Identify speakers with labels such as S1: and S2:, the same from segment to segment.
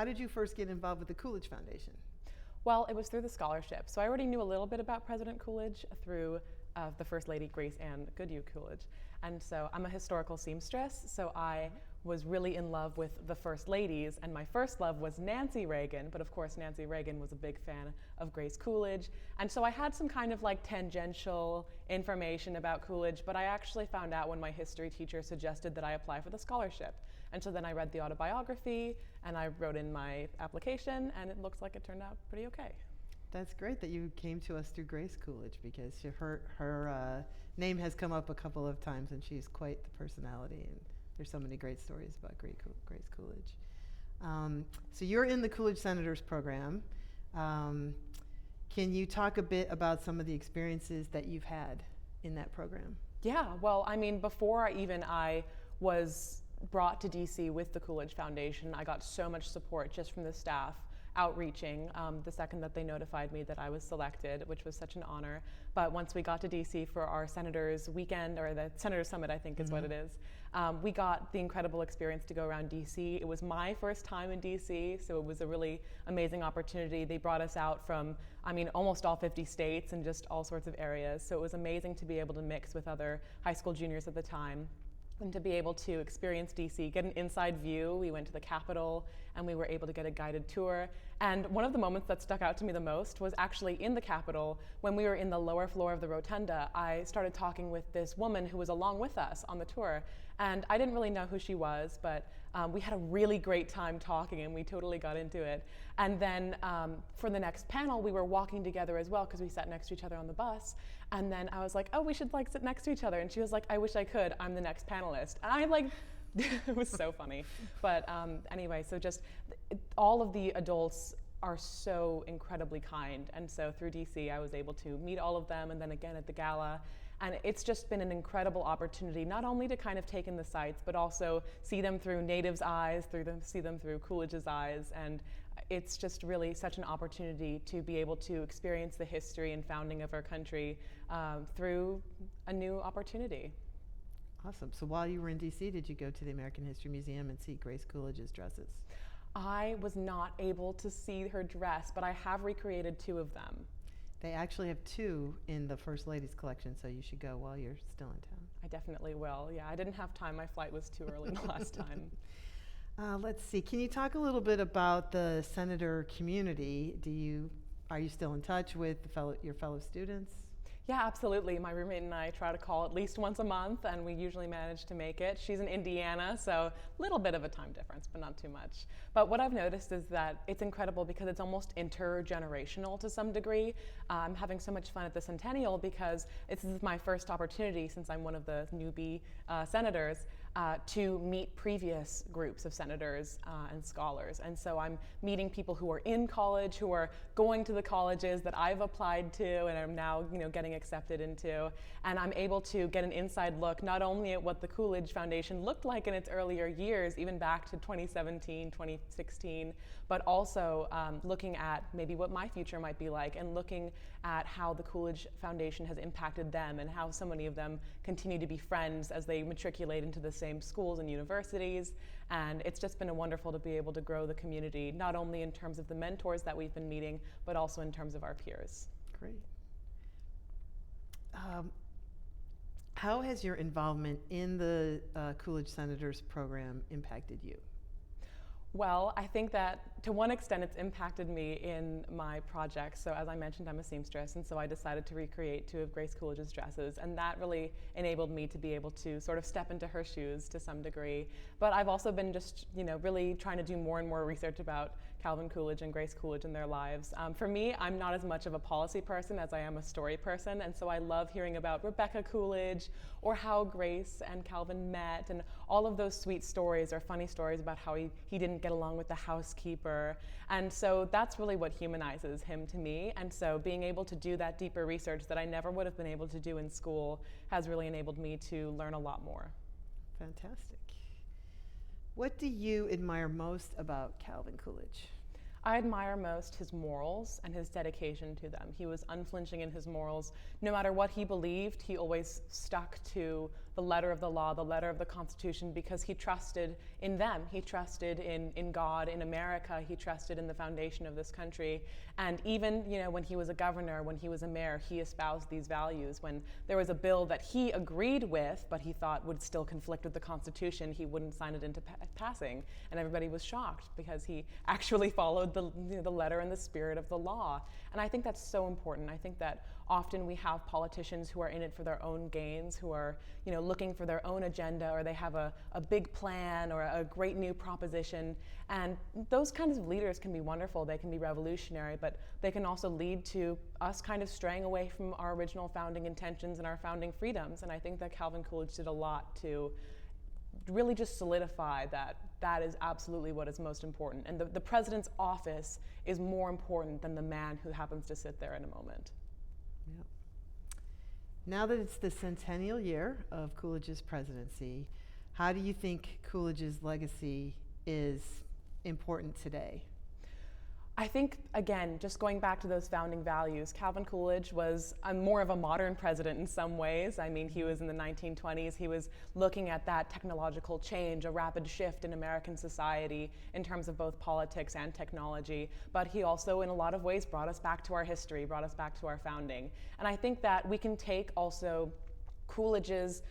S1: How did you first get involved with the Coolidge Foundation?
S2: Well, it was through the scholarship. So I already knew a little bit about President Coolidge through the First Lady, Grace Ann Goodhue Coolidge. And so I'm a historical seamstress, so I was really in love with the First Ladies, and my first love was Nancy Reagan, but of course Nancy Reagan was a big fan of Grace Coolidge. And so I had some kind of like tangential information about Coolidge, but I actually found out when my history teacher suggested that I apply for the scholarship. And so then I read the autobiography, and I wrote in my application, and it looks like it turned out pretty okay.
S1: That's great that you came to us through Grace Coolidge, because her name has come up a couple of times, and she's quite the personality, and there's so many great stories about Grace Coolidge. So you're in the Coolidge Senators program. Can you talk a bit about some of the experiences that you've had in that program?
S2: Yeah, well, I mean, before I was brought to DC with the Coolidge Foundation, I got so much support just from the staff outreaching the second that they notified me that I was selected, which was such an honor. But once we got to DC for our Senators Weekend, or the Senators Summit, I think is what it is, we got the incredible experience to go around DC. It was my first time in DC, so it was a really amazing opportunity. They brought us out from, I mean, almost all 50 states and just all sorts of areas. So it was amazing to be able to mix with other high school juniors at the time, and to be able to experience DC, get an inside view. We went to the Capitol and we were able to get a guided tour. And one of the moments that stuck out to me the most was actually in the Capitol. When we were in the lower floor of the rotunda, I started talking with this woman who was along with us on the tour. And I didn't really know who she was, but we had a really great time talking, and we totally got into it. And then for the next panel, we were walking together as well, because we sat next to each other on the bus. And then I was like, oh, we should like sit next to each other. And she was like, I wish I could. I'm the next panelist. And I like, it was so funny. But anyway, so just all of the adults are so incredibly kind. And so through DC, I was able to meet all of them, and then again at the gala. And it's just been an incredible opportunity, not only to kind of take in the sights, but also see them through Natives' eyes, see them through Coolidge's eyes. And it's just really such an opportunity to be able to experience the history and founding of our country through a new opportunity.
S1: Awesome. So while you were in DC, did you go to the American History Museum and see Grace Coolidge's dresses?
S2: I was not able to see her dress, but I have recreated 2 of them.
S1: They actually have 2 in the First Lady's collection, so you should go while you're still in town.
S2: I definitely will. Yeah, I didn't have time. My flight was too early the last time.
S1: Let's see. Can you talk a little bit about the senator community? Are you still in touch with your fellow students?
S2: Yeah, absolutely. My roommate and I try to call at least once a month, and we usually manage to make it. She's in Indiana, so a little bit of a time difference, but not too much. But what I've noticed is that it's incredible because it's almost intergenerational to some degree. I'm having so much fun at the Centennial because this is my first opportunity, since I'm one of the newbie senators, to meet previous groups of senators and scholars. And so I'm meeting people who are in college, who are going to the colleges that I've applied to and am now getting accepted into. And I'm able to get an inside look not only at what the Coolidge Foundation looked like in its earlier years, even back to 2017, 2016, but also looking at maybe what my future might be like, and looking at how the Coolidge Foundation has impacted them, and how so many of them continue to be friends as they matriculate into the same schools and universities. And it's just been wonderful to be able to grow the community, not only in terms of the mentors that we've been meeting, but also in terms of our peers.
S1: Great. How has your involvement in the Coolidge Senators program impacted you?
S2: Well, I think that to one extent it's impacted me in my projects. So as I mentioned, I'm a seamstress, and so I decided to recreate 2 of Grace Coolidge's dresses, and that really enabled me to be able to sort of step into her shoes to some degree. But I've also been just, really trying to do more and more research about Calvin Coolidge and Grace Coolidge and their lives. For me, I'm not as much of a policy person as I am a story person, and so I love hearing about Rebecca Coolidge, or how Grace and Calvin met, and all of those sweet stories or funny stories about how he didn't get along with the housekeeper. And so that's really what humanizes him to me. And so being able to do that deeper research that I never would have been able to do in school has really enabled me to learn a lot more.
S1: Fantastic. What do you admire most about Calvin Coolidge?
S2: I admire most his morals and his dedication to them. He was unflinching in his morals. No matter what he believed, he always stuck to the the letter of the law, the letter of the Constitution, because he trusted in them. He trusted in God, in America. He trusted in the foundation of this country. And even, when he was a governor, when he was a mayor, he espoused these values. When there was a bill that he agreed with, but he thought would still conflict with the Constitution, he wouldn't sign it into passing. And everybody was shocked because he actually followed the letter and the spirit of the law. And I think that's so important. I think that often we have politicians who are in it for their own gains, who are looking for their own agenda, or they have a big plan or a great new proposition. And those kinds of leaders can be wonderful. They can be revolutionary, but they can also lead to us kind of straying away from our original founding intentions and our founding freedoms. And I think that Calvin Coolidge did a lot to really just solidify that is absolutely what is most important. And the president's office is more important than the man who happens to sit there in a moment.
S1: Yep. Now that it's the centennial year of Coolidge's presidency, how do you think Coolidge's legacy is important today?
S2: I think, again, just going back to those founding values, Calvin Coolidge was more of a modern president in some ways. I mean, he was in the 1920s. He was looking at that technological change, a rapid shift in American society in terms of both politics and technology. But he also, in a lot of ways, brought us back to our history, brought us back to our founding. And I think that we can take also Coolidge's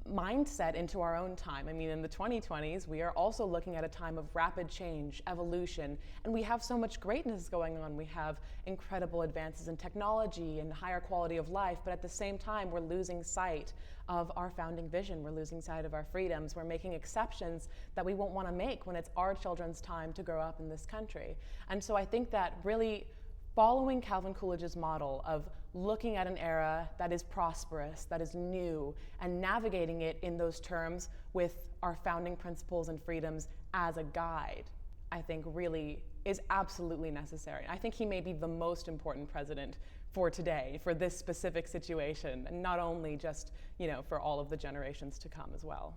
S2: mindset into our own time. I mean, in the 2020s, we are also looking at a time of rapid change, evolution, and we have so much greatness going on. We have incredible advances in technology and higher quality of life, but at the same time, we're losing sight of our founding vision. We're losing sight of our freedoms. We're making exceptions that we won't want to make when it's our children's time to grow up in this country. And so I think that really following Calvin Coolidge's model of looking at an era that is prosperous, that is new, and navigating it in those terms with our founding principles and freedoms as a guide, I think really is absolutely necessary. I think he may be the most important president for today, for this specific situation, and not only just, for all of the generations to come as well.